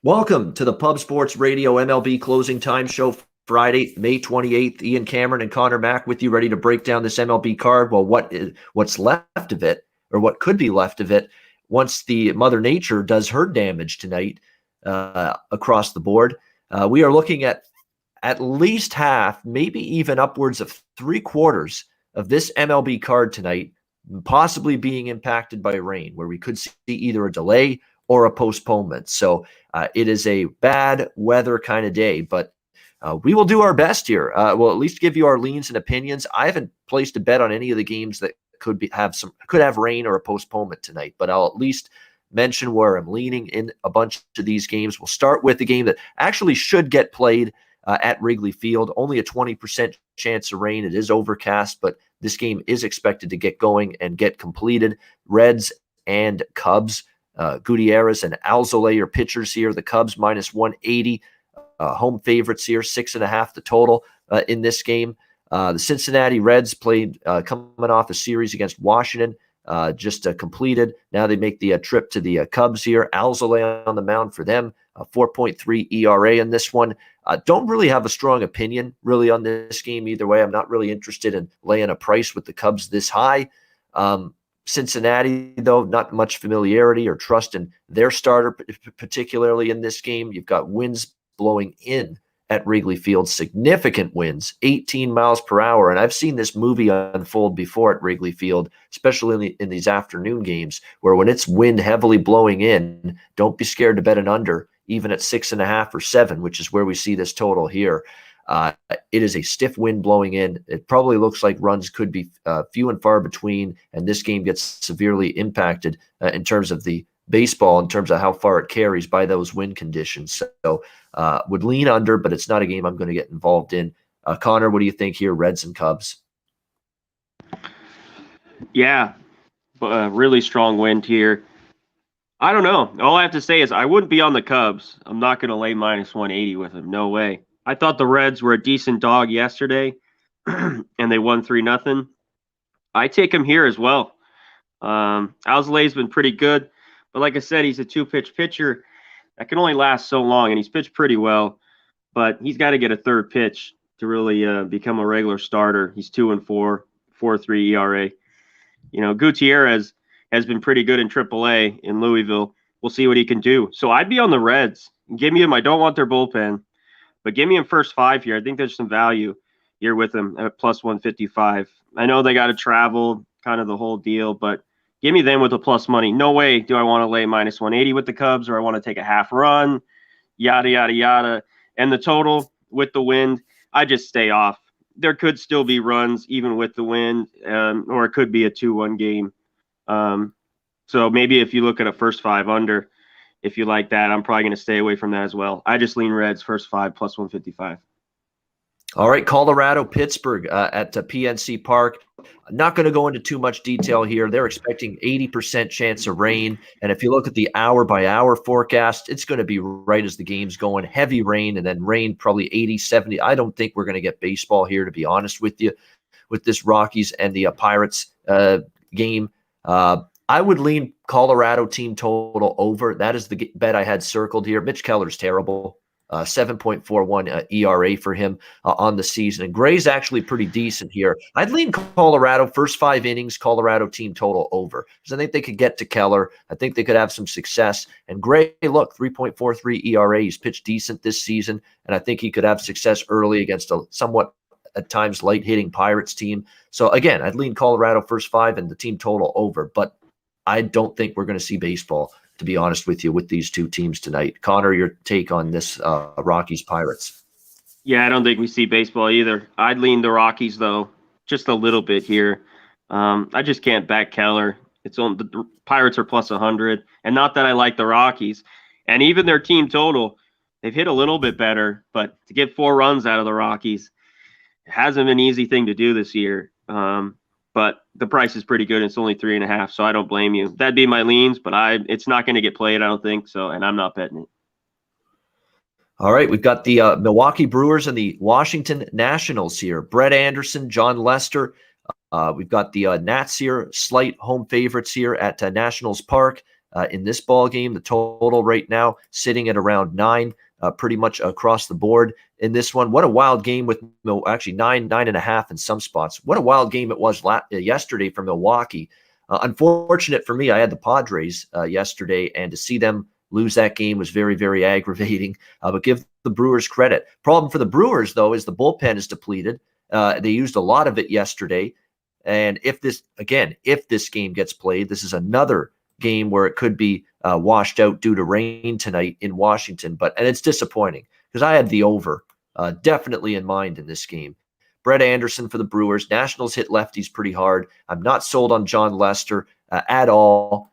Welcome to the Pub Sports Radio MLB Closing Time Show, Friday, May 28th. Ian Cameron and Conor Mack with you, ready to break down this MLB card. Well, what's left of it, or what could be left of it, once the Mother Nature does her damage tonight across the board. We are looking at least half, maybe even upwards of 3/4 of this MLB card tonight, possibly being impacted by rain, where we could see either a delay or a postponement. So it is a bad weather kind of day, but we will do our best here. We'll at least give you our leans and opinions. I haven't placed a bet on any of the games that could have rain or a postponement tonight, but I'll at least mention where I'm leaning in a bunch of these games. We'll start with the game that actually should get played at Wrigley Field. Only a 20% chance of rain. It is overcast, but this game is expected to get going and get completed. Reds and Cubs. Gutierrez and Alzolay are pitchers here. The Cubs minus 180. Home favorites here, 6.5 the total in this game. The Cincinnati Reds played coming off a series against Washington, just completed. Now they make the trip to the Cubs here. Alzolay on the mound for them, 4.3 ERA in this one. Don't really have a strong opinion really on this game either way. I'm not really interested in laying a price with the Cubs this high. Cincinnati, though, not much familiarity or trust in their starter, particularly in this game. You've got winds blowing in at Wrigley Field, significant winds, 18 miles per hour. And I've seen this movie unfold before at Wrigley Field, especially in these afternoon games, where when it's wind heavily blowing in, don't be scared to bet an under, even at 6.5 or 7, which is where we see this total here. It is a stiff wind blowing in. It probably looks like runs could be few and far between, and this game gets severely impacted in terms of the baseball, in terms of how far it carries by those wind conditions. So would lean under, but it's not a game I'm going to get involved in. Conor, what do you think here, Reds and Cubs? Yeah, really strong wind here. I don't know. All I have to say is I wouldn't be on the Cubs. I'm not going to lay minus 180 with them. No way. I thought the Reds were a decent dog yesterday, and they won 3-0. I take him here as well. Alzolay's been pretty good, but like I said, he's a two-pitch pitcher that can only last so long, and he's pitched pretty well, but he's got to get a third pitch to really become a regular starter. He's 2-4, 4.3 ERA. You know, Gutierrez has been pretty good in AAA in Louisville. We'll see what he can do. So I'd be on the Reds. Give me him. I don't want their bullpen. But give me him first 5 here. I think there's some value here with him at plus 155. I know they got to travel, kind of the whole deal, but give me them with the plus money. No way do I want to lay minus 180 with the Cubs, or I want to take a half run, yada, yada, yada. And the total with the wind, I just stay off. There could still be runs even with the wind, or it could be a 2-1 game. So maybe if you look at a first 5 under, if you like that, I'm probably going to stay away from that as well. I just lean Reds first 5 plus 155. All right, Colorado, Pittsburgh at PNC Park. I'm not going to go into too much detail here. They're expecting 80% chance of rain. And if you look at the hour-by-hour forecast, it's going to be right as the game's going. Heavy rain and then rain probably 80, 70. I don't think we're going to get baseball here, to be honest with you, with this Rockies and the Pirates game. I would lean Colorado team total over. That is the bet I had circled here. Mitch Keller's terrible. 7.41 ERA for him on the season. And Gray's actually pretty decent here. I'd lean Colorado first 5 innings, Colorado team total over. Because I think they could get to Keller. I think they could have some success. And Gray, look, 3.43 ERA. He's pitched decent this season. And I think he could have success early against a somewhat at times light-hitting Pirates team. So again, I'd lean Colorado first 5 and the team total over. But I don't think we're going to see baseball, to be honest with you, with these two teams tonight. Conor, your take on this Rockies-Pirates? Yeah, I don't think we see baseball either. I'd lean the Rockies, though, just a little bit here. I just can't back Keller. The Pirates are plus 100, and not that I like the Rockies. And even their team total, they've hit a little bit better, but to get 4 runs out of the Rockies, it hasn't been an easy thing to do this year. But the price is pretty good. It's only 3.5, so I don't blame you. That'd be my leans, but it's not going to get played, I don't think so, and I'm not betting it. All right, we've got the Milwaukee Brewers and the Washington Nationals here. Brett Anderson, John Lester. We've got the Nats here, slight home favorites here at Nationals Park. in this ball game. The total right now sitting at around 9, pretty much across the board in this one. What a wild game with actually 9.5 in some spots. What a wild game it was yesterday for Milwaukee. Unfortunate for me, I had the Padres yesterday, and to see them lose that game was very, very aggravating. But give the Brewers credit. Problem for the Brewers, though, is the bullpen is depleted. They used a lot of it yesterday. And if this game gets played, this is another game where it could be washed out due to rain tonight in Washington. And it's disappointing because I had the over definitely in mind in this game. Brett Anderson for the Brewers. Nationals hit lefties pretty hard. I'm not sold on John Lester at all.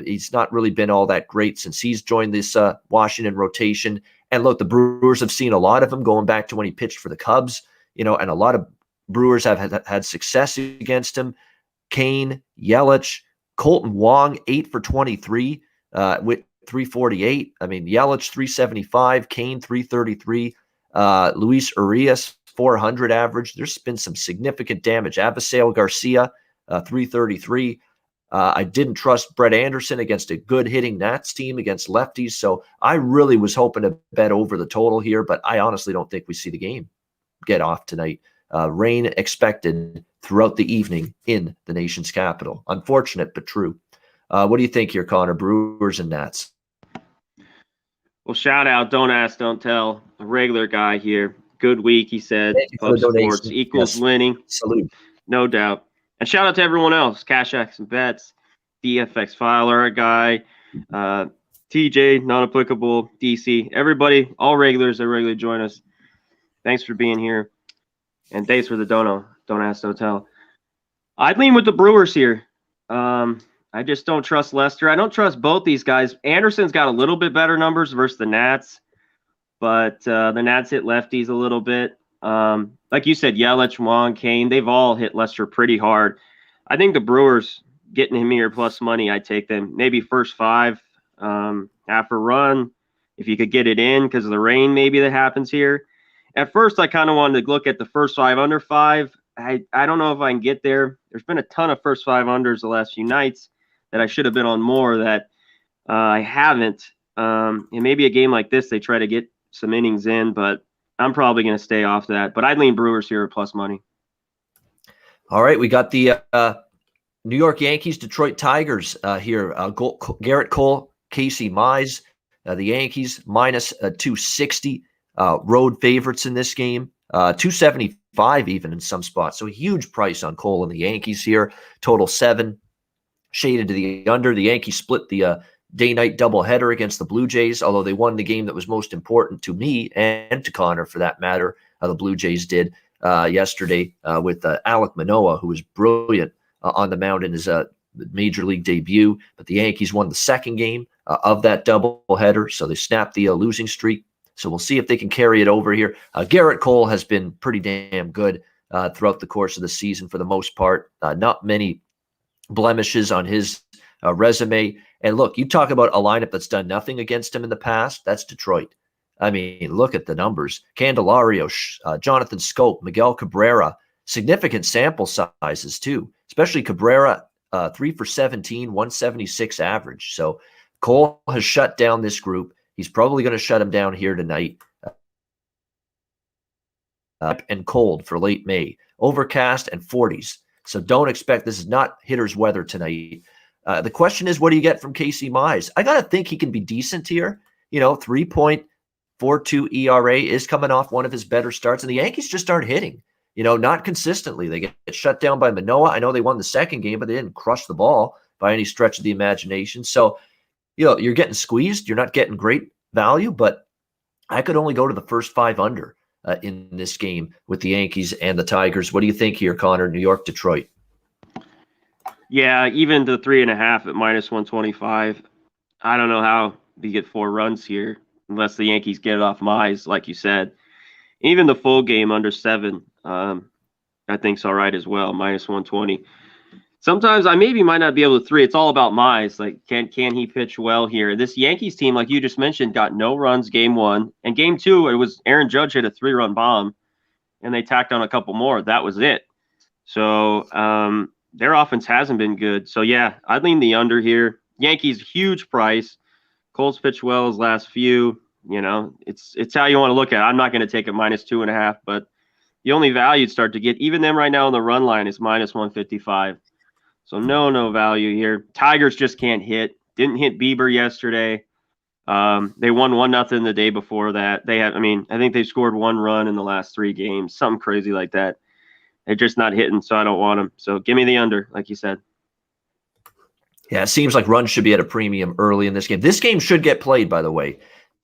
He's not really been all that great since he's joined this Washington rotation. And look, the Brewers have seen a lot of him going back to when he pitched for the Cubs, and a lot of Brewers have had success against him. Kane, Yelich, Colton Wong, 8 for 23 with 348. I mean, Yelich, 375, Kane, 333, Luis Urias, 400 average. There's been some significant damage. Abisail Garcia, 333. I didn't trust Brett Anderson against a good hitting Nats team against lefties, so I really was hoping to bet over the total here, but I honestly don't think we see the game get off tonight. Rain expected throughout the evening in the nation's capital. Unfortunate, but true. What do you think here, Conor? Brewers and Nats? Well, shout out, don't ask, don't tell. A regular guy here. Good week, he said. Club Sports equals winning. Salute. No doubt. And shout out to everyone else. Cash X and Bets, DFX Filer, a guy, TJ, non-applicable, DC. Everybody, all regulars that regularly join us. Thanks for being here. And thanks for the don't ask, don't tell. I'd lean with the Brewers here. I just don't trust Lester. I don't trust both these guys. Anderson's got a little bit better numbers versus the Nats, but the Nats hit lefties a little bit. Like you said, Yelich, Wong, Kane, they've all hit Lester pretty hard. I think the Brewers getting him here plus money, I'd take them. Maybe first 5, half a run, if you could get it in because of the rain maybe that happens here. At first, I kind of wanted to look at the first 5 under 5. I don't know if I can get there. There's been a ton of first 5 unders the last few nights that I should have been on more that I haven't. And maybe a game like this, they try to get some innings in, but I'm probably going to stay off that. But I'd lean Brewers here at plus money. All right, we got the New York Yankees, Detroit Tigers here. Garrett Cole, Casey Mize, the Yankees minus 260. Road favorites in this game, 275 even in some spots. So a huge price on Cole and the Yankees here. Total 7, shaded to the under. The Yankees split the day-night doubleheader against the Blue Jays, although they won the game that was most important to me and to Conor for that matter. The Blue Jays did yesterday with Alek Manoah, who was brilliant on the mound in his major league debut. But the Yankees won the second game of that doubleheader, so they snapped the losing streak. So we'll see if they can carry it over here. Garrett Cole has been pretty damn good throughout the course of the season for the most part. Not many blemishes on his resume. And look, you talk about a lineup that's done nothing against him in the past. That's Detroit. I mean, look at the numbers. Candelario, Jonathan Scope, Miguel Cabrera, significant sample sizes too, especially Cabrera, 3 for 17, 176 average. So Cole has shut down this group. He's probably going to shut him down here tonight. And cold for late May. Overcast and 40s. So don't expect, this is not hitter's weather tonight. The question is, what do you get from Casey Mize? I got to think he can be decent here. 3.42 ERA is coming off one of his better starts. And the Yankees just aren't hitting, not consistently. They get shut down by Manoah. I know they won the second game, but they didn't crush the ball by any stretch of the imagination. So, you're getting squeezed. You're not getting great value, but I could only go to the first 5 under in this game with the Yankees and the Tigers. What do you think here, Conor? New York, Detroit. Yeah, even the 3.5 at minus 125. I don't know how we get 4 runs here unless the Yankees get it off Mize, like you said. Even the full game under 7, I think's all right as well, minus 120. Sometimes I might not be able to 3. It's all about Mize. Like, can he pitch well here? This Yankees team, like you just mentioned, got no runs game 1. And game 2, it was Aaron Judge hit a 3-run bomb, and they tacked on a couple more. That was it. So their offense hasn't been good. So, yeah, I'd lean the under here. Yankees huge price. Cole's pitched well his last few. It's how you want to look at it. I'm not going to take it -2.5, but the only value you'd start to get, even them right now on the run line, is -155. So no value here. Tigers just can't hit. Didn't hit Bieber yesterday. They won 1-0 the day before that. I think they scored 1 run in the last 3 games, something crazy like that. They're just not hitting, so I don't want them. So give me the under, like you said. Yeah, it seems like runs should be at a premium early in this game. This game should get played, by the way.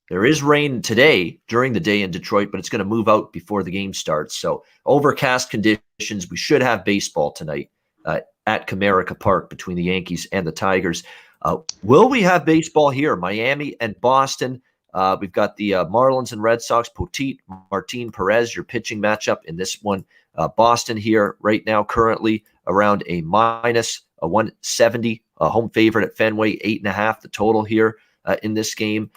There is rain today during the day in Detroit, but it's going to move out before the game starts. So overcast conditions. We should have baseball tonight at Comerica Park between the Yankees and the Tigers. Will we have baseball here? Miami and Boston. We've got the Marlins and Red Sox. Poteet, Martin Perez, your pitching matchup in this one. Boston here right now currently around a -170. Home favorite at Fenway, 8.5 the total here in this game.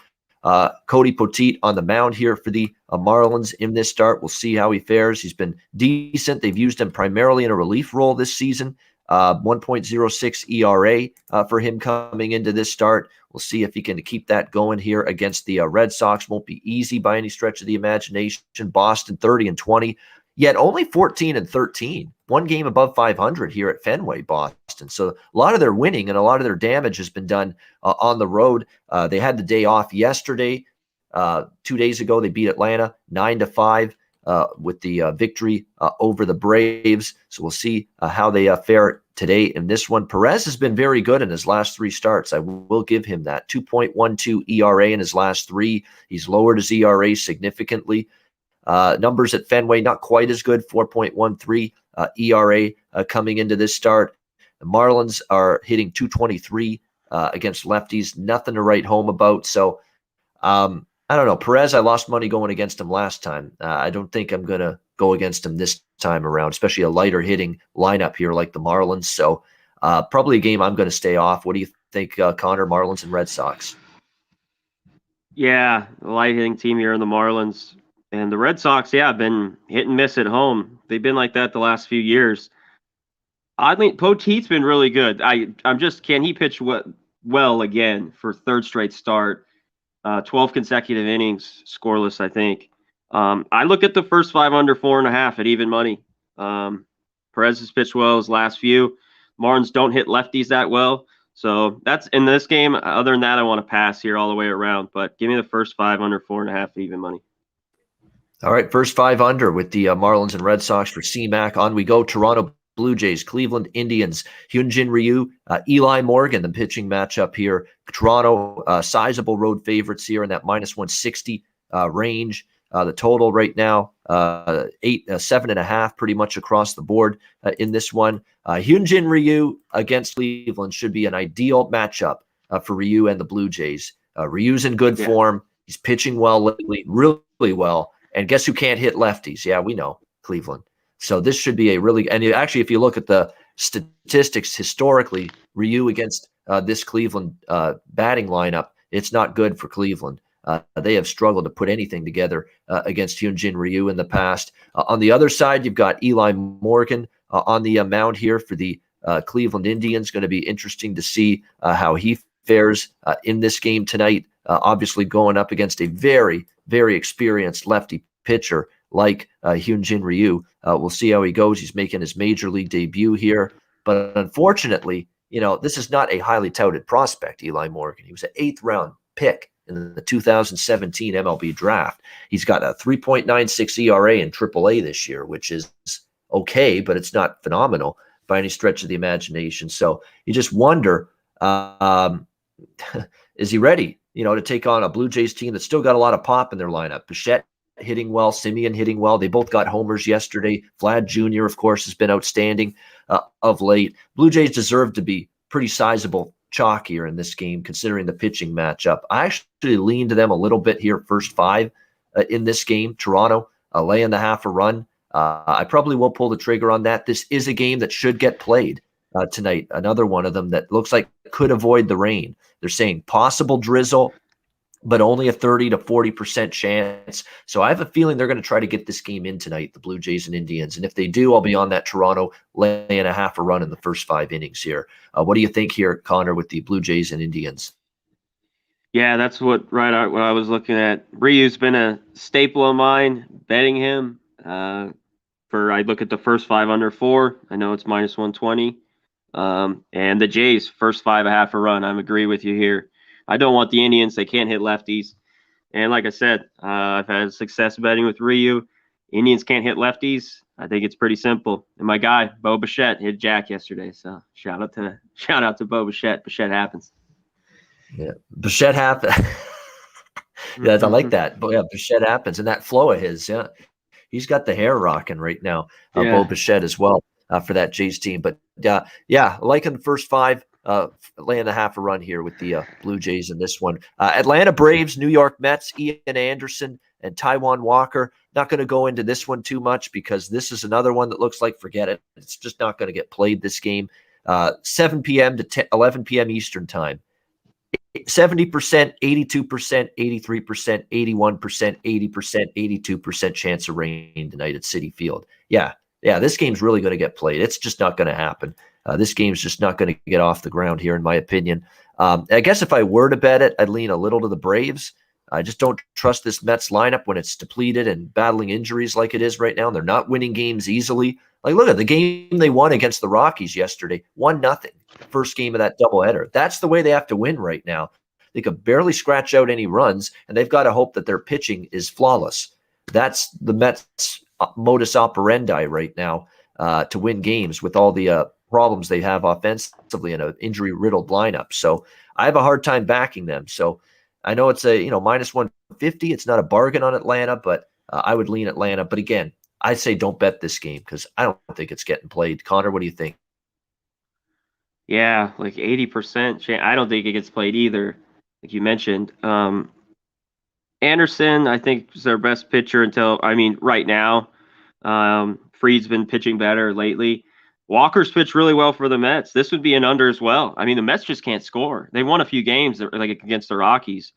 Cody Poteet on the mound here for the Marlins in this start. We'll see how he fares. He's been decent. They've used him primarily in a relief role this season. 1.06 ERA for him coming into this start. We'll see if he can keep that going here against the Red Sox. Won't be easy by any stretch of the imagination. Boston 30-20, yet only 14-13. 1 game above 500 here at Fenway, Boston. So a lot of their winning and a lot of their damage has been done on the road. They had the day off yesterday. 2 days ago, they beat Atlanta 9-5 with the victory over the Braves. So we'll see how they fare today in this one. Perez has been very good in his last 3 starts. I will give him that. 2.12 ERA in his last 3. He's lowered his ERA significantly. Numbers at Fenway, not quite as good, 4.13 ERA coming into this start. The Marlins are hitting 223 against lefties, nothing to write home about. So I don't know. Perez, I lost money going against him last time. I don't think I'm going to go against him this time around, especially a lighter hitting lineup here like the Marlins. So probably a game I'm going to stay off. What do you think, Conor, Marlins and Red Sox? Yeah, the light hitting team here in the Marlins. And the Red Sox, have been hit and miss at home. They've been like that the last few years. Oddly, Poteet's been really good. Can he pitch well again for 3rd straight start? 12 consecutive innings, scoreless, I think. I look at the first 5 under 4.5 at even money. Perez has pitched well his last few. Marlins don't hit lefties that well. So that's in this game. Other than that, I want to pass here all the way around. But give me the first 5 under 4.5 at even money. All right, first 5 under with the Marlins and Red Sox for CMAC. On we go. Toronto Blue Jays, Cleveland Indians, Hyunjin Ryu, Eli Morgan, the pitching matchup here. Toronto, sizable road favorites here in that -160 range. The total right now, 7.5, pretty much across the board in this one. Hyunjin Ryu against Cleveland should be an ideal matchup for Ryu and the Blue Jays. Ryu's in good form. He's pitching well lately, really well. And guess who can't hit lefties? Yeah, we know, Cleveland. So this should be a really – and actually, if you look at the statistics historically, Ryu against this Cleveland batting lineup, it's not good for Cleveland. They have struggled to put anything together against Hyunjin Ryu in the past. On the other side, you've got Eli Morgan on the mound here for the Cleveland Indians. Going to be interesting to see how he fares in this game tonight. Obviously going up against a very, very experienced lefty pitcher like Hyunjin Ryu. We'll see how he goes. He's making his major league debut here. But unfortunately, this is not a highly touted prospect, Eli Morgan. He was an 8th round pick in the 2017 MLB draft. He's got a 3.96 ERA in AAA this year, which is okay, but it's not phenomenal by any stretch of the imagination. So you just wonder, is he ready, to take on a Blue Jays team that's still got a lot of pop in their lineup? Bichette hitting well, Simeon hitting well. They both got homers yesterday. Vlad Jr., of course, has been outstanding of late. Blue Jays deserve to be pretty sizable chalk here in this game, considering the pitching matchup. I actually lean to them a little bit here, first 5 in this game. Toronto laying the half a run. I probably will pull the trigger on that. This is a game that should get played tonight. Another one of them that looks like could avoid the rain. They're saying possible drizzle but only a 30 to 40% chance. So I have a feeling they're going to try to get this game in tonight, the Blue Jays and Indians. And if they do, I'll be on that Toronto laying a half a run in the first 5 innings here. What do you think here, Connor, with the Blue Jays and Indians? Yeah, that's what I was looking at. Ryu's been a staple of mine, betting him. I look at the first 5 under 4. I know it's -120. And the Jays first 5 a half a run. I agree with you here. I don't want the Indians. They can't hit lefties. And like I said, I've had success betting with Ryu. Indians can't hit lefties. I think it's pretty simple. And my guy, Bo Bichette, hit Jack yesterday. So shout out to Bo Bichette. Bichette happens. Yeah, Bichette happens. Yeah, I like that. But yeah, Bichette happens, and that flow of his, yeah, he's got the hair rocking right now. Bo Bichette as well for that Jays team. But yeah, liking the first 5, laying the half a run here with the Blue Jays in this one. Atlanta Braves, New York Mets, Ian Anderson and Taijuan Walker. Not going to go into this one too much because this is another one that looks like forget it. It's just not going to get played this game. 7 p.m. to 11 p.m. Eastern time. 70%, 82%, 83%, 81%, 80%, 82% chance of rain tonight at Citi Field. Yeah, this game's really going to get played. It's just not going to happen. This game's just not going to get off the ground here, in my opinion. I guess if I were to bet it, I'd lean a little to the Braves. I just don't trust this Mets lineup when it's depleted and battling injuries like it is right now. They're not winning games easily. Like, look at the game they won against the Rockies yesterday, 1-0, first game of that doubleheader. That's the way they have to win right now. They could barely scratch out any runs, and they've got to hope that their pitching is flawless. That's the Mets' modus operandi right now to win games with all the problems they have offensively in an injury-riddled lineup. So I have a hard time backing them. So I know it's a -150. It's not a bargain on Atlanta, but I would lean Atlanta. But again, I say don't bet this game because I don't think it's getting played. Connor, what do you think? Yeah, like 80% chance. I don't think it gets played either, like you mentioned. Anderson, I think, is their best pitcher right now. Fried's been pitching better lately. Walker's pitched really well for the Mets. This would be an under as well. I mean, the Mets just can't score. They won a few games like against the Rockies.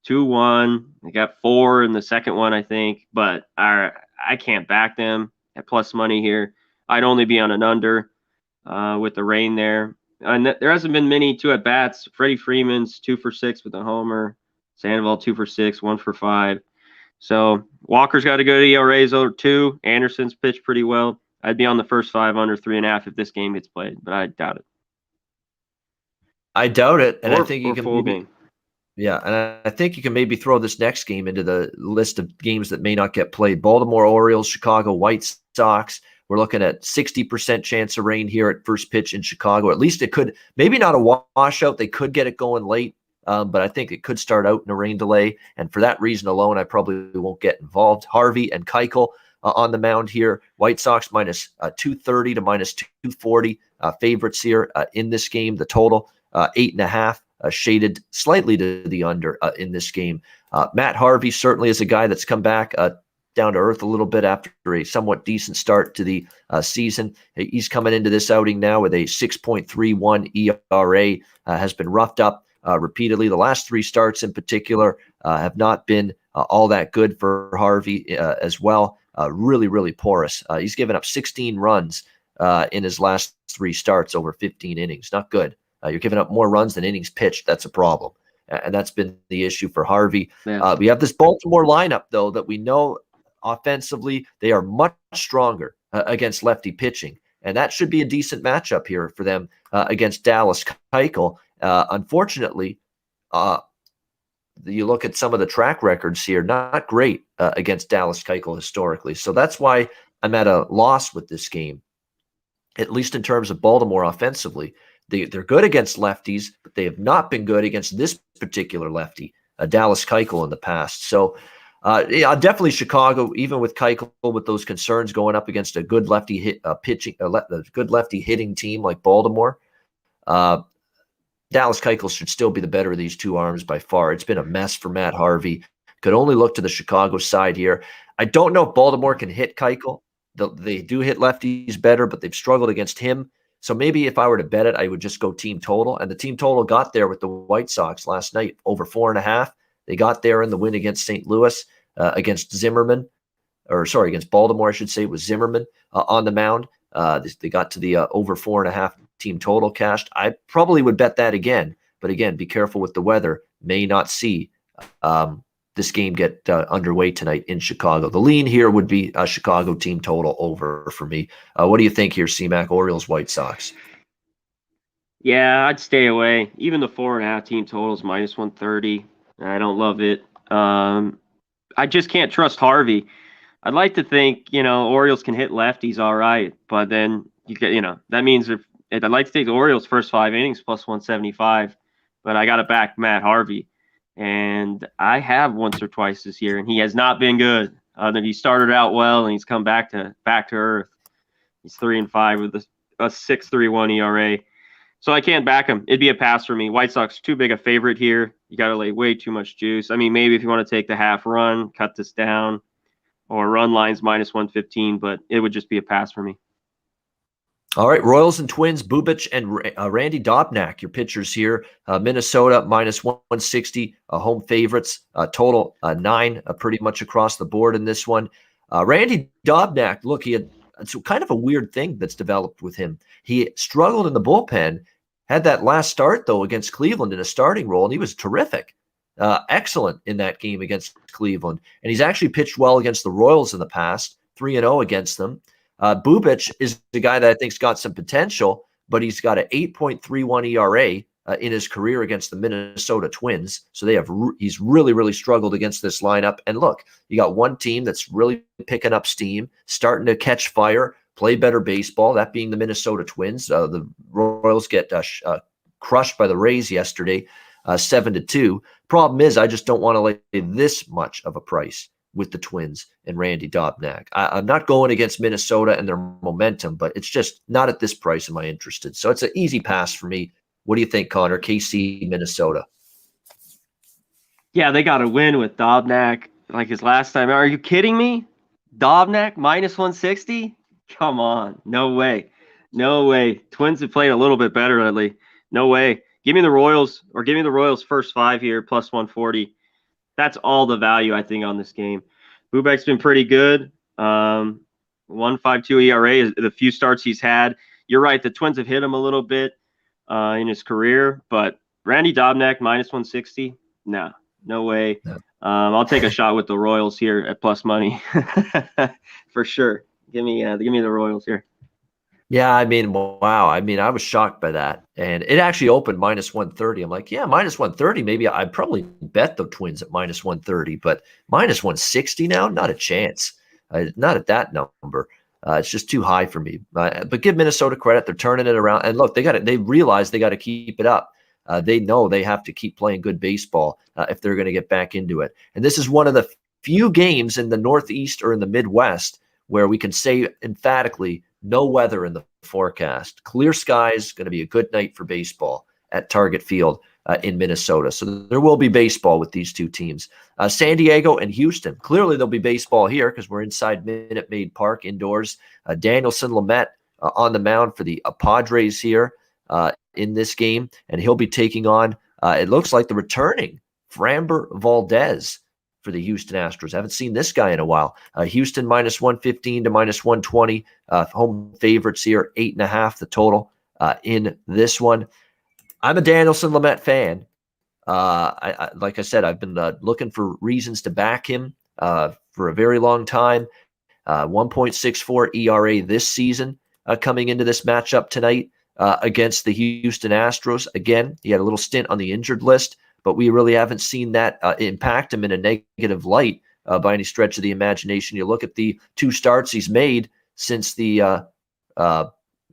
2-1. They got 4 in the second one, I think. But I can't back them at plus money here. I'd only be on an under with the rain there. And there hasn't been many 2 at bats. Freddie Freeman's 2 for 6 with a homer. Sandoval 2 for 6, 1 for 5. So Walker's got a good ERAs over 2. Anderson's pitched pretty well. I'd be on the first 5 under 3.5 if this game gets played, but I doubt it. I doubt it, and I think you can full game. Yeah, and I think you can maybe throw this next game into the list of games that may not get played. Baltimore Orioles, Chicago White Sox. We're looking at 60% chance of rain here at first pitch in Chicago. At least it could, maybe not a washout. They could get it going late, but I think it could start out in a rain delay. And for that reason alone, I probably won't get involved. Harvey and Keuchel on the mound here. White Sox -230 to -240 favorites here in this game. The total 8.5. Shaded slightly to the under in this game. Matt Harvey certainly is a guy that's come back down to earth a little bit after a somewhat decent start to the season. He's coming into this outing now with a 6.31 ERA, has been roughed up repeatedly. The last 3 starts in particular have not been all that good for Harvey as well. Really, really porous. He's given up 16 runs in his last 3 starts over 15 innings. Not good. You're giving up more runs than innings pitched. That's a problem. And that's been the issue for Harvey. Yeah. We have this Baltimore lineup, though, that we know offensively they are much stronger against lefty pitching. And that should be a decent matchup here for them against Dallas Keuchel. Unfortunately, you look at some of the track records here, not great against Dallas Keuchel historically. So that's why I'm at a loss with this game, at least in terms of Baltimore offensively. They're good against lefties, but they have not been good against this particular lefty, Dallas Keuchel, in the past. So, definitely Chicago, even with Keuchel, with those concerns going up against a good lefty good lefty hitting team like Baltimore. Dallas Keuchel should still be the better of these 2 arms by far. It's been a mess for Matt Harvey. Could only look to the Chicago side here. I don't know if Baltimore can hit Keuchel. They do hit lefties better, but they've struggled against him. So maybe if I were to bet it, I would just go team total. And the team total got there with the White Sox last night, over 4.5. They got there in the win against St. Louis, against against Baltimore, I should say. It was Zimmerman on the mound. They got to the over 4.5 team total cashed. I probably would bet that again, but again, be careful with the weather. May not see this game get underway tonight in Chicago. The lean here would be a Chicago team total over for me. What do you think here, C-Mac? Orioles, White Sox? Yeah, I'd stay away. Even the 4.5 team totals minus 130. I don't love it. I just can't trust Harvey. I'd like to think, Orioles can hit lefties all right, but then that means if I'd like to take the Orioles first 5 innings plus 175, but I got to back Matt Harvey, and I have once or twice this year, and he has not been good. He started out well, and he's come back to earth. He's 3-5 with a 6.31 ERA. So I can't back him. It'd be a pass for me. White Sox too big a favorite here. You got to lay way too much juice. I mean, maybe if you want to take the half run, cut this down, or run lines minus 115, but it would just be a pass for me. All right, Royals and Twins, Bubic and Randy Dobnak, your pitchers here. Minnesota minus 160, home favorites. Total 9, pretty much across the board in this one. Randy Dobnak, look, it's kind of a weird thing that's developed with him. He struggled in the bullpen, had that last start, though, against Cleveland in a starting role, and he was terrific. Excellent in that game against Cleveland. And he's actually pitched well against the Royals in the past, 3-0 against them. Bubic is the guy that I think's got some potential, but he's got an 8.31 ERA in his career against the Minnesota Twins. So he's really, really struggled against this lineup. And look, you got one team that's really picking up steam, starting to catch fire, play better baseball, that being the Minnesota Twins. The Royals get crushed by the Rays yesterday, 7-2. Problem is, I just don't want to lay this much of a price with the Twins and Randy Dobnak. I'm not going against Minnesota and their momentum, but it's just not at this price am I interested. So it's an easy pass for me. What do you think, Connor? KC, Minnesota. Yeah, they got to win with Dobnak like his last time. Are you kidding me? Dobnak minus 160? Come on. No way. No way. Twins have played a little bit better lately. No way. Give me the Royals, or give me the Royals first 5 here, plus 140. That's all the value, I think, on this game. Bubek's been pretty good. 1.52 ERA is the few starts he's had. You're right. The Twins have hit him a little bit in his career, but Randy Dobnak minus 160? No way. No. I'll take a shot with the Royals here at plus money for sure. Give me the Royals here. Yeah, I mean, wow. I mean, I was shocked by that. And it actually opened minus 130. I'm like, yeah, minus 130. Maybe I'd probably bet the Twins at minus 130, but minus 160 now? Not a chance. Not at that number. It's just too high for me. But give Minnesota credit. They're turning it around. And look, they realize they got to keep it up. They know they have to keep playing good baseball if they're going to get back into it. And this is one of the few games in the Northeast or in the Midwest where we can say emphatically, no weather in the forecast. Clear skies, going to be a good night for baseball at Target Field in Minnesota. So there will be baseball with these two teams. San Diego and Houston. Clearly there'll be baseball here because we're inside Minute Maid Park indoors. Danielson Lamet on the mound for the Padres here in this game. And he'll be taking on, it looks like the returning Framber Valdez for the Houston Astros. I haven't seen this guy in a while. Houston minus 115 to minus 120. Home favorites here, 8.5 the total in this one. I'm a Danielson Lamet fan. Like I said, I've been looking for reasons to back him for a very long time. 1.64 ERA this season coming into this matchup tonight against the Houston Astros. Again, he had a little stint on the injured list, but we really haven't seen that impact him in a negative light by any stretch of the imagination. You look at the 2 starts he's made since the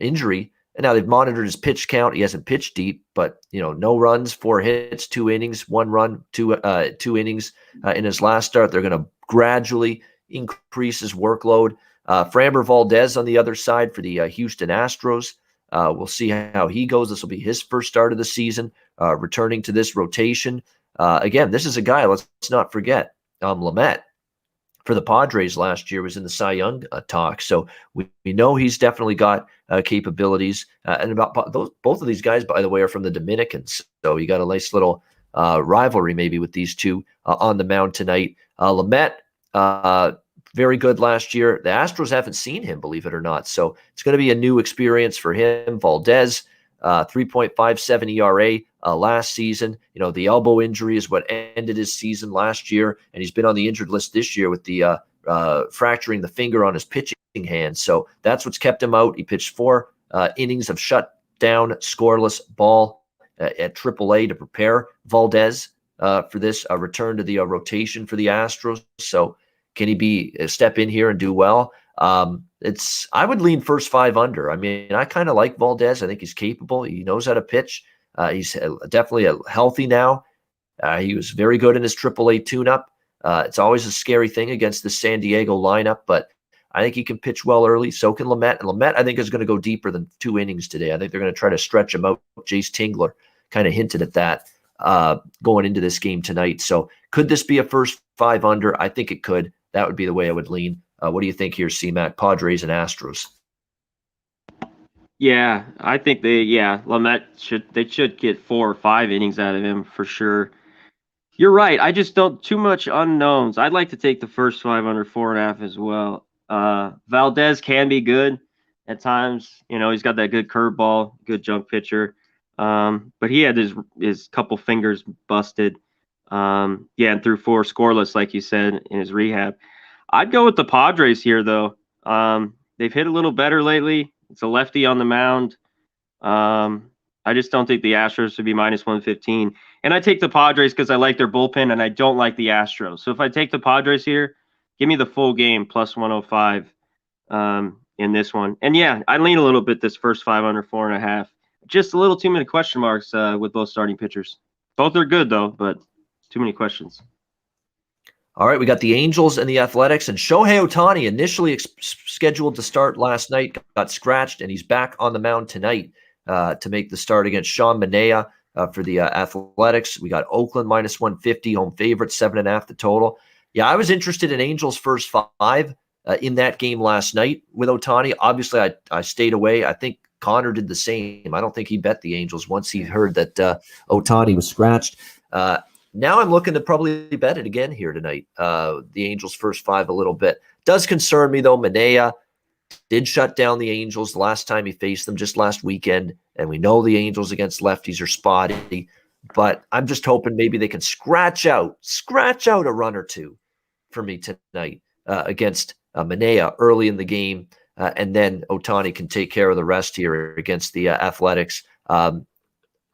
injury, and now they've monitored his pitch count. He hasn't pitched deep, but no runs, 4 hits, 2 innings, 1 run, 2 innings in his last start. They're going to gradually increase his workload. Framber Valdez on the other side for the Houston Astros. We'll see how he goes. This will be his first start of the season, returning to this rotation. Again, this is a guy, let's not forget, Lamet for the Padres last year was in the Cy Young talk. So we know he's definitely got capabilities. And both of these guys, by the way, are from the Dominicans. So you got a nice little rivalry maybe with these two on the mound tonight. Lamet, very good last year. The Astros haven't seen him, believe it or not. So it's going to be a new experience for him. Valdez, 3.57 ERA last season. The elbow injury is what ended his season last year, and he's been on the injured list this year with the fracturing the finger on his pitching hand. So that's what's kept him out. He pitched 4 innings of shutdown, scoreless ball at AAA to prepare Valdez for this return to the rotation for the Astros. So can he step in here and do well? I would lean first 5 under. I mean, I kind of like Valdez. I think he's capable. He knows how to pitch. He's definitely healthy now. He was very good in his AAA tune-up. It's always a scary thing against the San Diego lineup, but I think he can pitch well early. So can Lamet. And Lamet, I think, is going to go deeper than 2 innings today. I think they're going to try to stretch him out. Jace Tingler kind of hinted at that going into this game tonight. So could this be a first 5 under? I think it could. That would be the way I would lean. What do you think here, C-Mac? Padres and Astros. Yeah, I think Lamet should get 4 or 5 innings out of him for sure. You're right. I just don't too much unknowns. I'd like to take the first 5 under 4.5 as well. Valdez can be good at times. He's got that good curveball, good junk pitcher. But he had his couple fingers busted. And threw 4 scoreless, like you said, in his rehab. I'd go with the Padres here, though. They've hit a little better lately. It's a lefty on the mound. I just don't think the Astros would be minus 115. And I take the Padres because I like their bullpen, and I don't like the Astros. So if I take the Padres here, give me the full game plus 105 in this one. And I lean a little bit this first 5 under 4.5. Just a little too many question marks with both starting pitchers. Both are good, though, but too many questions. All right, we got the Angels and the Athletics, and Shohei Ohtani, initially scheduled to start last night, got scratched, and he's back on the mound tonight to make the start against Sean Manaea for the Athletics. We got Oakland minus 150, home favorite, 7.5 the total. Yeah, I was interested in Angels first 5 in that game last night with Ohtani. Obviously, I stayed away. I think Conor did the same. I don't think he bet the Angels once he heard that Ohtani was scratched. Now I'm looking to probably bet it again here tonight. The Angels first 5 a little bit. Does concern me, though. Manaea did shut down the Angels the last time he faced them, just last weekend. And we know the Angels against lefties are spotty. But I'm just hoping maybe they can scratch out a run or 2 for me tonight against Manaea early in the game. And then Ohtani can take care of the rest here against the Athletics.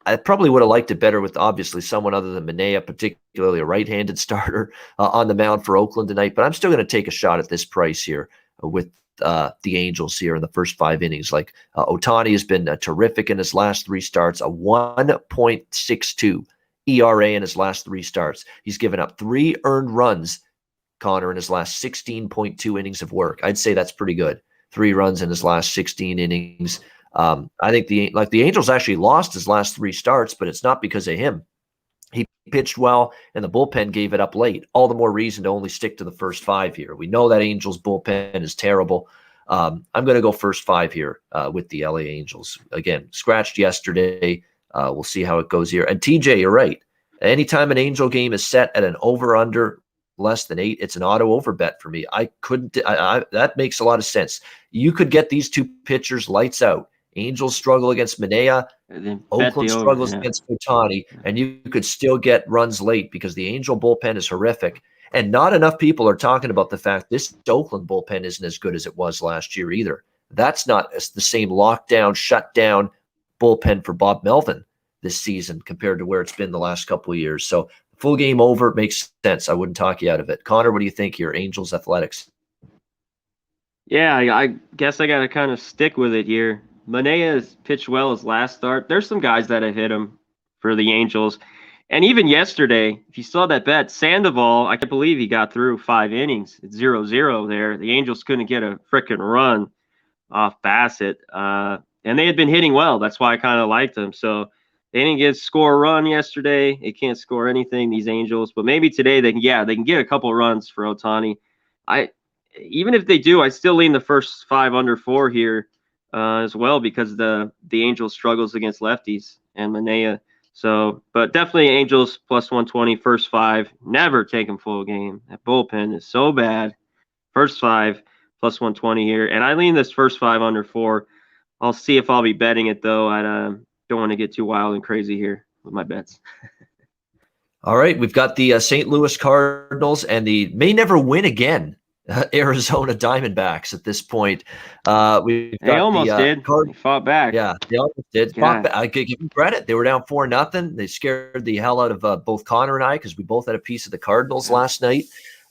I probably would have liked it better with obviously someone other than Manaea, particularly a right-handed starter on the mound for Oakland tonight. But I'm still going to take a shot at this price here with the Angels here in the first 5 innings. Like Ohtani has been terrific in his last 3 starts, a 1.62 ERA in his last 3 starts. He's given up 3 earned runs, Conor, in his last 16.2 innings of work. I'd say that's pretty good. 3 runs in his last 16 innings. I think the Angels actually lost his last 3 starts, but it's not because of him. He pitched well, and the bullpen gave it up late. All the more reason to only stick to the first 5 here. We know that Angels bullpen is terrible. I'm going to go first 5 here with the LA Angels. Again, scratched yesterday. We'll see how it goes here. And TJ, you're right. Anytime an Angel game is set at an over-under less than 8, it's an auto over bet for me. That makes a lot of sense. You could get these 2 pitchers lights out. Angels struggle against Manaea. Oakland struggles against Ohtani, and you could still get runs late because the Angel bullpen is horrific. And not enough people are talking about the fact this Oakland bullpen isn't as good as it was last year either. That's not the same lockdown, shutdown bullpen for Bob Melvin this season compared to where it's been the last couple of years. So full game over makes sense. I wouldn't talk you out of it. Conor, what do you think here? Angels Athletics. Yeah, I guess I got to kind of stick with it here. Manaea has pitched well his last start. There's some guys that have hit him for the Angels. And even yesterday, if you saw that bet, Sandoval, I can't believe he got through 5 innings. It's 0-0 there. The Angels couldn't get a freaking run off Bassett. And they had been hitting well. That's why I kind of liked them. So they didn't score a run yesterday. They can't score anything, these Angels. But maybe today they can get a couple runs for Ohtani. Even if they do, I still lean the first 5 under 4 here. As well, because the Angels struggles against lefties and Manaea So, but definitely Angels plus 120, first 5. Never take them full game. That bullpen is so bad. First 5 plus 120 here. And I lean this first 5 under 4. I'll see if I'll be betting it, though. I don't want to get too wild and crazy here with my bets. All right, we've got the St. Louis Cardinals and the may never win again Arizona Diamondbacks at this point. We've got They almost did. They fought back. Yeah, they almost did. I give them credit. They were down 4-0. They scared the hell out of both Conor and I because we both had a piece of the Cardinals last night,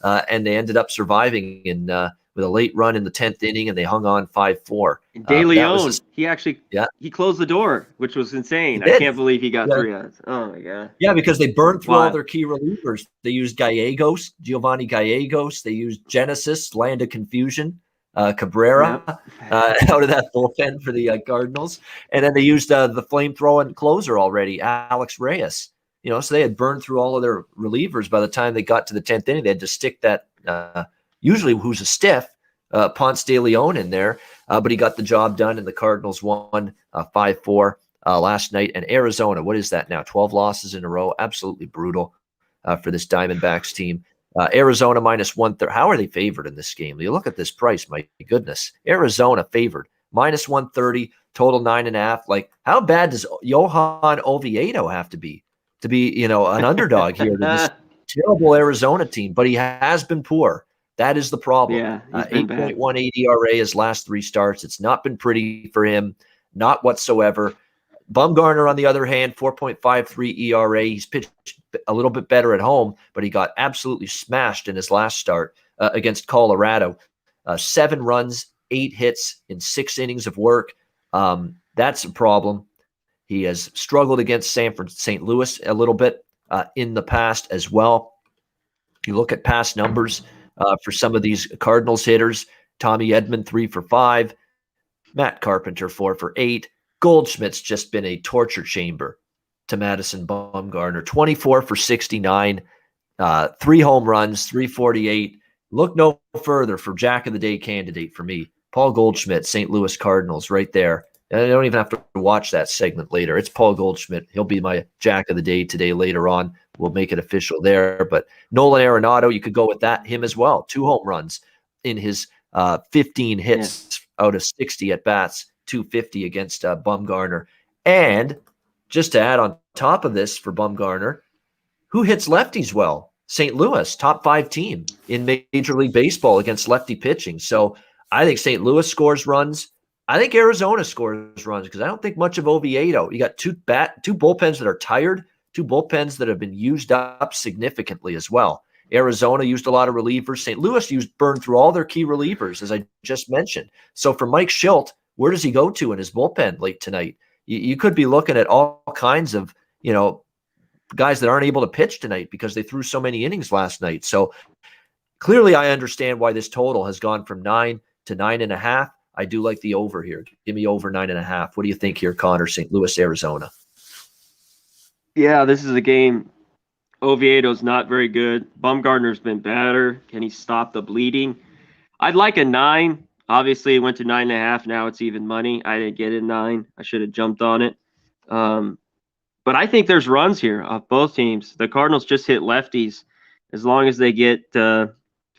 and they ended up surviving with a late run in the 10th inning, and they hung on 5-4. De Leon, he closed the door, which was insane. I can't believe he got 3 outs. Oh my god. Yeah, because they burned through all their key relievers. They used Giovanni Gallegos. They used Genesis, Land of Confusion, Cabrera out of that bullpen for the Cardinals, and then they used the flame-throwing closer already, Alex Reyes. So they had burned through all of their relievers by the time they got to the 10th inning. They had to stick that. Usually who's a stiff, Ponce de Leon in there, but he got the job done, and the Cardinals won 5-4 last night. And Arizona, what is that now? 12 losses in a row. Absolutely brutal for this Diamondbacks team. Arizona minus 130. How are they favored in this game? You look at this price, my goodness. Arizona favored minus 130, total 9.5. Like, how bad does Johan Oviedo have to be an underdog here to this terrible Arizona team? But he has been poor. That is the problem. Yeah, 8.18 ERA his last 3 starts. It's not been pretty for him, not whatsoever. Bumgarner, on the other hand, 4.53 ERA. He's pitched a little bit better at home, but he got absolutely smashed in his last start against Colorado. 7 runs, 8 hits in 6 innings of work. That's a problem. He has struggled against St. Louis a little bit in the past as well. You look at past numbers. For some of these Cardinals hitters, Tommy Edman 3 for 5, Matt Carpenter 4 for 8. Goldschmidt's just been a torture chamber to Madison Bumgarner, 24 for 69, 3 home runs, 348. Look no further for Jack of the Day candidate for me, Paul Goldschmidt, St. Louis Cardinals, right there. And I don't even have to watch that segment later. It's Paul Goldschmidt. He'll be my Jack of the Day today later on. We'll make it official there. But Nolan Arenado, you could go with that. Him as well. 2 home runs in his 15 hits out of 60 at-bats, 250 against Bumgarner. And just to add on top of this for Bumgarner, who hits lefties well? St. Louis, top 5 team in Major League Baseball against lefty pitching. So I think St. Louis scores runs. I think Arizona scores runs because I don't think much of Oviedo. You got two bullpens that are tired, 2 bullpens that have been used up significantly as well. Arizona used a lot of relievers. St. Louis burned through all their key relievers, as I just mentioned. So for Mike Schilt, where does he go to in his bullpen late tonight? You could be looking at all kinds of, guys that aren't able to pitch tonight because they threw so many innings last night. So clearly I understand why this total has gone from 9 to 9.5. I do like the over here. Give me over 9.5. What do you think here, Conor? St. Louis, Arizona. Yeah, this is a game. Oviedo's not very good. Bumgarner's been better. Can he stop the bleeding? I'd like a 9. Obviously, it went to 9.5. Now it's even money. I didn't get a 9. I should have jumped on it. But I think there's runs here off both teams. The Cardinals just hit lefties. As long as they get 4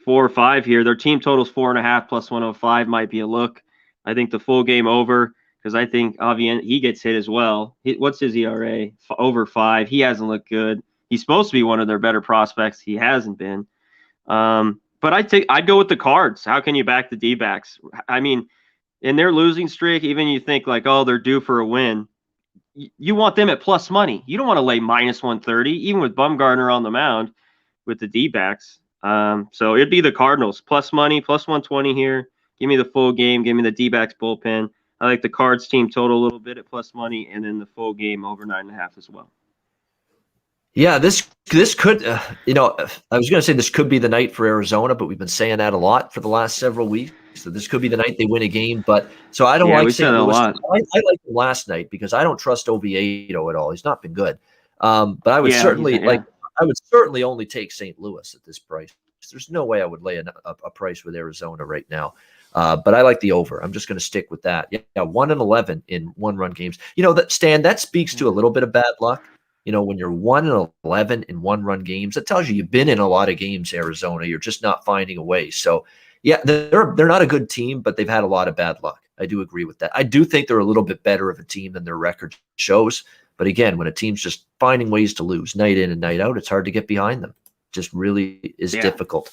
or 5 here, their team totals 4.5 plus 105 might be a look. I think the full game over because I think Avian, he gets hit as well. What's his ERA? Over 5. He hasn't looked good. He's supposed to be one of their better prospects. He hasn't been. But I'd go with the Cards. How can you back the D-backs? I mean, in their losing streak, even you think like, oh, they're due for a win. You want them at plus money. You don't want to lay minus 130, even with Bumgarner on the mound with the D-backs. So it'd be the Cardinals. Plus money, plus 120 here. Give me the full game. Give me the D-backs bullpen. I like the Cards team total a little bit at plus money, and then the full game over 9.5 as well. Yeah, this could, I was going to say this could be the night for Arizona, but we've been saying that a lot for the last several weeks. So this could be the night they win a game. But so I don't like St. Louis. I like him last night because I don't trust Oviedo at all. He's not been good. But I would I would certainly only take St. Louis at this price. There's no way I would lay a price with Arizona right now. But I like the over. I'm just going to stick with that. Yeah, 1-11 in 1-run games. Stan, that speaks to a little bit of bad luck. when you're 1-11 in one-run games, that tells you you've been in a lot of games, Arizona. You're just not finding a way. So, yeah, they're not a good team, but they've had a lot of bad luck. I do agree with that. I do think they're a little bit better of a team than their record shows. But again, when a team's just finding ways to lose night in and night out, it's hard to get behind them. Just really is difficult.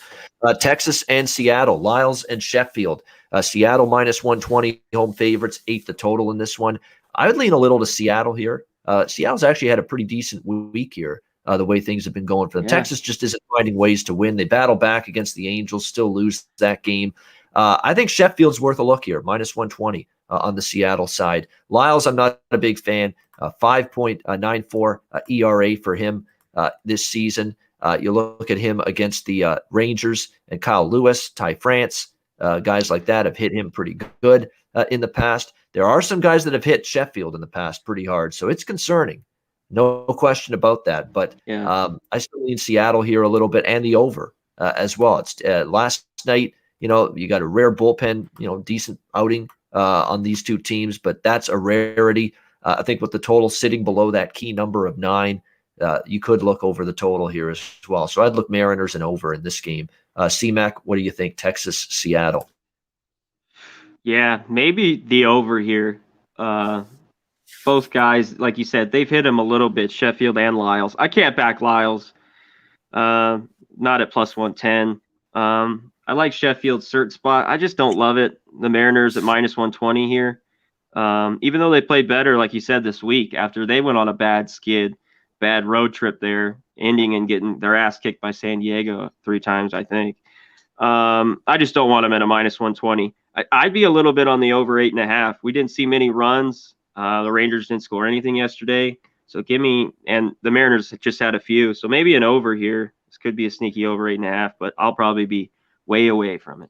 Texas and Seattle, Lyles and Sheffield. Seattle minus 120 home favorites, 8 the total in this one. I would lean a little to Seattle here. Seattle's actually had a pretty decent week here, the way things have been going for them. Texas just isn't finding ways to win. They battle back against the Angels, still lose that game. I think Sheffield's worth a look here, minus 120 on the Seattle side. Lyles, I'm not a big fan. 5.94 ERA for him this season. You look at him against the Rangers and Kyle Lewis, Ty France, guys like that have hit him pretty good in the past. There are some guys that have hit Sheffield in the past pretty hard, so it's concerning. No question about that. But I still lean Seattle here a little bit and the over as well. It's last night, you got a rare bullpen, decent outing on these two teams, but that's a rarity. I think with the total sitting below that key number of 9, you could look over the total here as well. So I'd look Mariners and over in this game. C-Mac, what do you think? Texas, Seattle. Yeah, maybe the over here. Both guys, like you said, they've hit him a little bit, Sheffield and Lyles. I can't back Lyles, not at plus 110. I like Sheffield's cert spot. I just don't love it. The Mariners at minus 120 here. Even though they played better, like you said, this week after they went on a bad road trip there, ending and getting their ass kicked by San Diego 3 times, I think. I just don't want them at a minus 120. I'd be a little bit on the over 8.5. We didn't see many runs. The Rangers didn't score anything yesterday. So and the Mariners just had a few. So maybe an over here. This could be a sneaky over 8.5, but I'll probably be way away from it.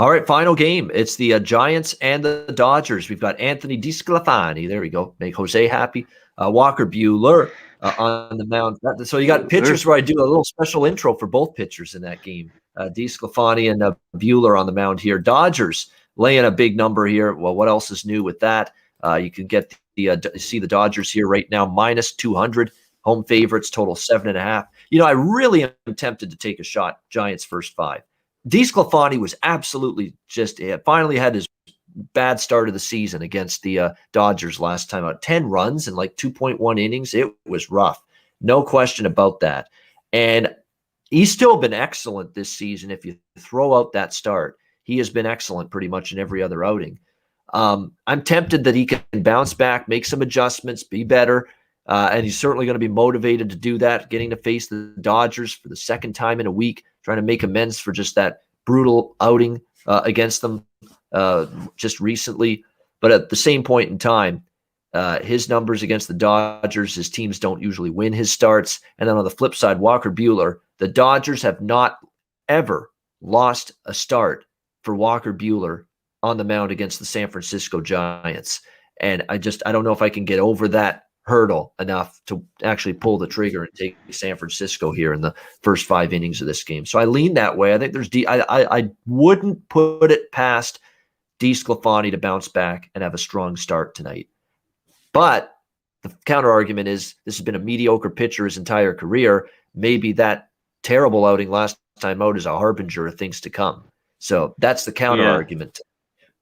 All right, final game. It's the Giants and the Dodgers. We've got Anthony DeSclafani. There we go. Make Jose happy. Walker Buehler on the mound. So you got pitchers where I do a little special intro for both pitchers in that game. DeSclafani and Buehler on the mound here. Dodgers laying a big number here. Well, what else is new with that? You can get see the Dodgers here right now, minus 200. Home favorites, total 7.5. I really am tempted to take a shot. Giants first 5. DeSclafani was absolutely finally had his bad start of the season against the Dodgers last time out. 10 runs in like 2.1 innings. It was rough. No question about that. And he's still been excellent this season. If you throw out that start, he has been excellent pretty much in every other outing. I'm tempted that he can bounce back, make some adjustments, be better. And he's certainly going to be motivated to do that, getting to face the Dodgers for the second time in a week, trying to make amends for just that brutal outing against them just recently. But at the same point in time, his numbers against the Dodgers, his teams don't usually win his starts. And then on the flip side, Walker Buehler, the Dodgers have not ever lost a start for Walker Buehler on the mound against the San Francisco Giants. And I don't know if I can get over that hurdle enough to actually pull the trigger and take San Francisco here in the first 5 innings of this game. So I lean that way. I think I wouldn't put it past DeSclafani to bounce back and have a strong start tonight. But the counter argument is this has been a mediocre pitcher his entire career. Maybe that terrible outing last time out is a harbinger of things to come. So that's the counter argument.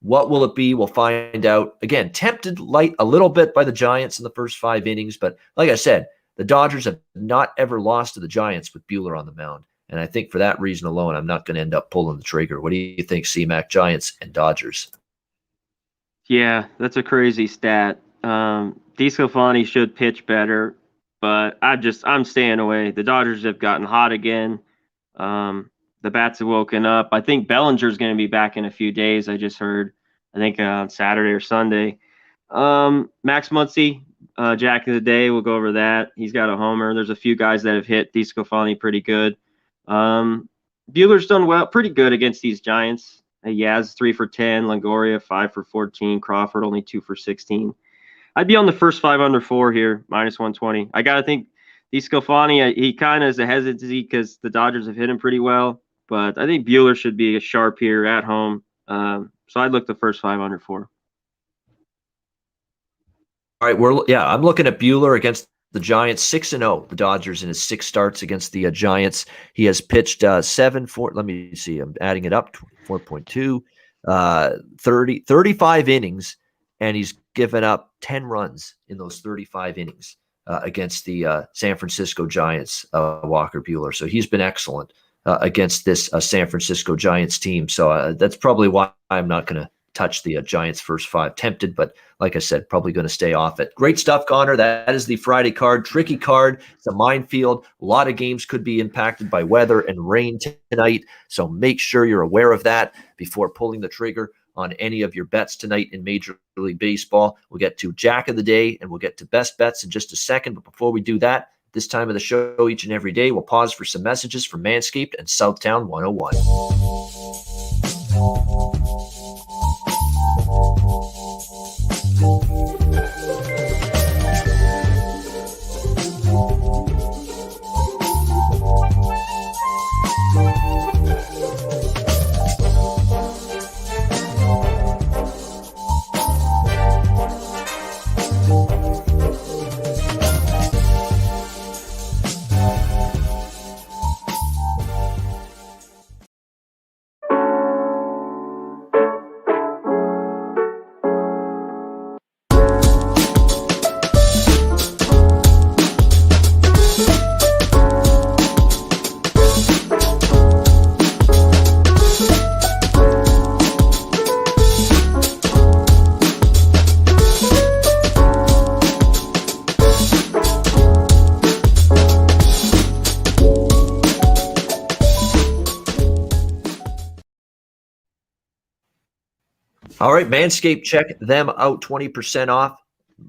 What will it be? We'll find out. Again, tempted light a little bit by the Giants in the first 5 innings. But like I said, the Dodgers have not ever lost to the Giants with Buehler on the mound. And I think for that reason alone, I'm not going to end up pulling the trigger. What do you think, C-Mac? Giants and Dodgers? Yeah, that's a crazy stat. DeSclafani should pitch better, but I'm staying away. The Dodgers have gotten hot again. The bats have woken up. I think Bellinger's going to be back in a few days. I just heard, I think on Saturday or Sunday. Max Muncy, Jack of the Day, we'll go over that. He's got a homer. There's a few guys that have hit DeSclafani pretty good. Buehler's done pretty good against these Giants. Yaz 3 for 10, Longoria 5 for 14, Crawford only 2 for 16. I'd be on the first 5 under 4 here, minus 120. I got to think DeSclafani, he kind of is a hesitancy because the Dodgers have hit him pretty well. But I think Buehler should be a sharp here at home. So I'd look the first 5 under 4. All right, I'm looking at Buehler against the Giants 6-0. The Dodgers in his 6 starts against the Giants. He has pitched let me see. I'm adding it up. 4.2, 35 innings, and he's given up 10 runs in those 35 innings against the San Francisco Giants, Walker Buehler. So he's been excellent against this San Francisco Giants team. So that's probably why I'm not going to touch the Giants' first 5. Tempted, but like I said, probably going to stay off it. Great stuff, Connor. That is the Friday card. Tricky card. It's a minefield. A lot of games could be impacted by weather and rain tonight. So make sure you're aware of that before pulling the trigger on any of your bets tonight in Major League Baseball. We'll get to Jack of the Day and we'll get to best bets in just a second. But before we do that, this time of the show each and every day, we'll pause for some messages from Manscaped and Southtown 101. All right, Manscaped, check them out. 20% off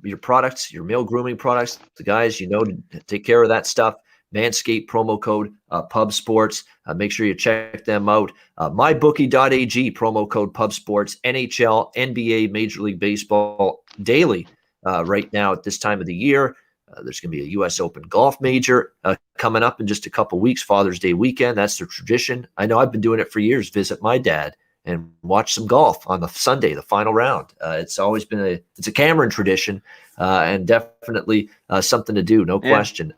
your products, your male grooming products. The guys, to take care of that stuff. Manscaped promo code PubSports. Make sure you check them out. MyBookie.ag promo code PubSports. NHL, NBA, Major League Baseball daily right now at this time of the year. There's going to be a U.S. Open golf major coming up in just a couple weeks. Father's Day weekend. That's the tradition. I know I've been doing it for years. Visit my dad and watch some golf on the Sunday, the final round. It's always been a Cameron tradition, and definitely something to do, no question.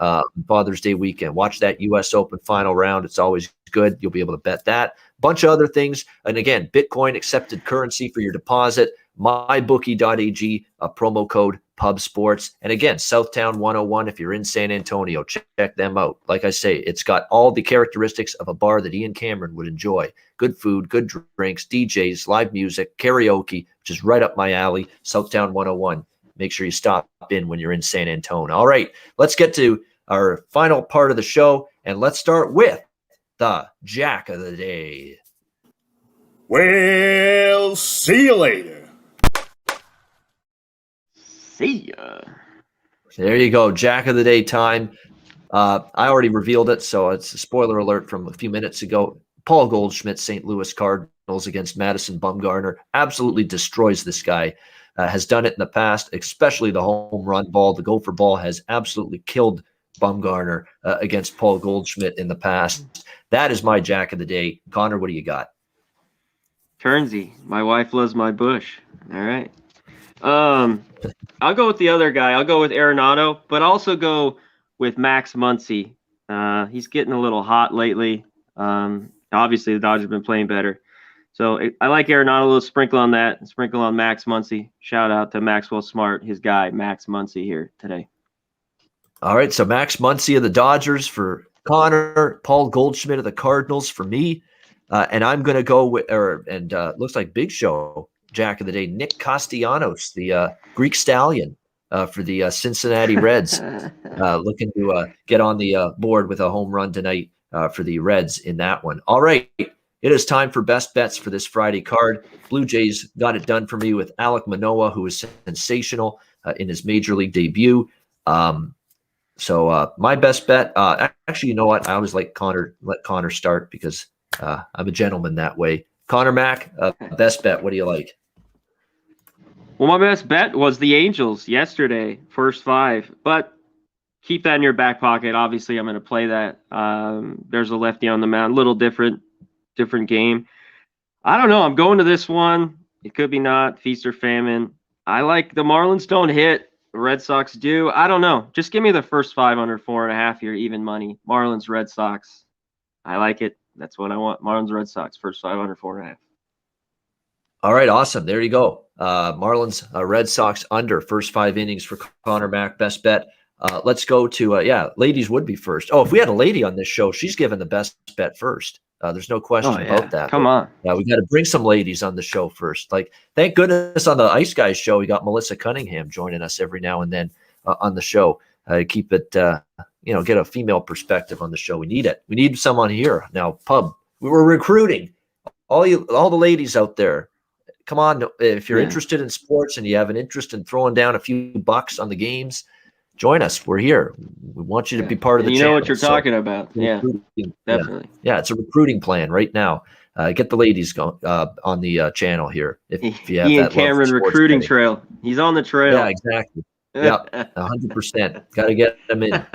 Father's Day weekend, watch that U.S. Open final round. It's always good. You'll be able to bet that. Bunch of other things. And again, Bitcoin accepted currency for your deposit. MyBookie.ag, promo code PubSports. And again, Southtown 101, if you're in San Antonio, check them out. Like I say, it's got all the characteristics of a bar that Ian Cameron would enjoy. Good food, good drinks, DJs, live music, karaoke, which is right up my alley. Southtown 101. Make sure you stop in when you're in San Antonio. All right, let's get to our final part of the show, and let's start with the Jack of the Day. Well, see you later. See ya. There you go. Jack of the Day time. I already revealed it, so it's a spoiler alert from a few minutes ago. Paul Goldschmidt, St. Louis Cardinals against Madison Bumgarner. Absolutely destroys this guy. Has done it in the past, especially the home run ball. The gopher ball has absolutely killed Bumgarner against Paul Goldschmidt in the past. That is my Jack of the Day. Connor, what do you got? Turnsy. My wife loves my bush. All right. I'll go with the other guy. I'll go with Arenado, but also go with Max Muncy. He's getting a little hot lately. Obviously, the Dodgers have been playing better. So I like Arenado, a little sprinkle on that, sprinkle on Max Muncy. Shout out to Maxwell Smart, his guy, Max Muncy here today. All right, so Max Muncy of the Dodgers for Connor, Paul Goldschmidt of the Cardinals for me. And I'm going to go with, looks like Big Show, Jack of the Day, Nick Castellanos, the Greek Stallion for the Cincinnati Reds, looking to get on the board with a home run tonight for the Reds in that one. All right, it is time for best bets for this Friday card. Blue Jays got it done for me with Alek Manoah, who is sensational in his Major League debut. So my best bet, actually, you know what? I always let Connor start because I'm a gentleman that way. Connor Mack, best bet. What do you like? Well, my best bet was the Angels yesterday, first 5. But keep that in your back pocket. Obviously, I'm going to play that. There's a lefty on the mound, a little different game. I don't know. I'm going to this one. It could be not feast or famine. I like the Marlins don't hit. Red Sox do. I don't know. Just give me the first 5 under 4.5 here, even money. Marlins, Red Sox. I like it. That's what I want. Marlins, Red Sox, first 5 under 4.5. All right, awesome. There you go. Marlins, Red Sox under first 5 innings for Conor Mack. Best bet. Let's go to ladies would be first. Oh, if we had a lady on this show, she's given the best bet first. There's no question about that. Come on. We got to bring some ladies on the show first. Like, thank goodness on the Ice Guys show, we got Melissa Cunningham joining us every now and then on the show. Keep it, get a female perspective on the show. We need it. We need someone here now. Pub. We were recruiting all the ladies out there. Come on, if you're interested in sports and you have an interest in throwing down a few bucks on the games, join us. We're here. We want you to be part of the channel. You know what you're talking about. Yeah, definitely. Yeah, it's a recruiting plan right now. Get the ladies going on the channel here. If you have Ian that Cameron recruiting trail. He's on the trail. Yeah, exactly. Yeah, 100%. Got to get them in.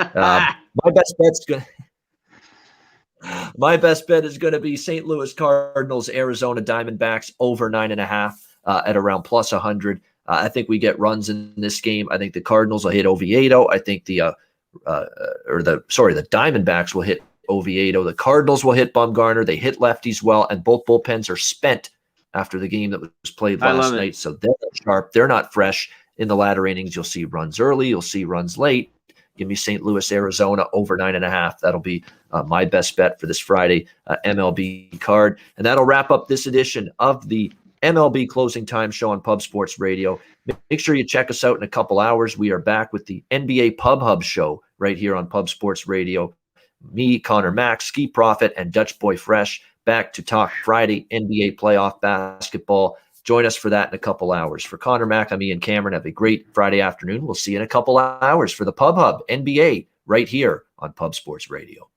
My best bet is going to be St. Louis Cardinals, Arizona Diamondbacks over 9.5 at around plus 100. I think we get runs in this game. I think the Cardinals will hit Oviedo. I think the Diamondbacks will hit Oviedo. The Cardinals will hit Bumgarner. They hit lefties well, and both bullpens are spent after the game that was played last night. So they're not sharp. They're not fresh. In the latter innings, you'll see runs early. You'll see runs late. Give me St. Louis, Arizona over 9.5. That'll be my best bet for this Friday MLB card. And that'll wrap up this edition of the MLB Closing Time Show on Pub Sports Radio. Make sure you check us out in a couple hours. We are back with the NBA Pub Hub Show right here on Pub Sports Radio. Me, Conor Mack, Ski Prophet, and Dutch Boy Fresh back to talk Friday NBA playoff basketball. Join us for that in a couple hours. For Conor Mack, I'm Ian Cameron. Have a great Friday afternoon. We'll see you in a couple hours for the Pub Hub NBA right here on Pub Sports Radio.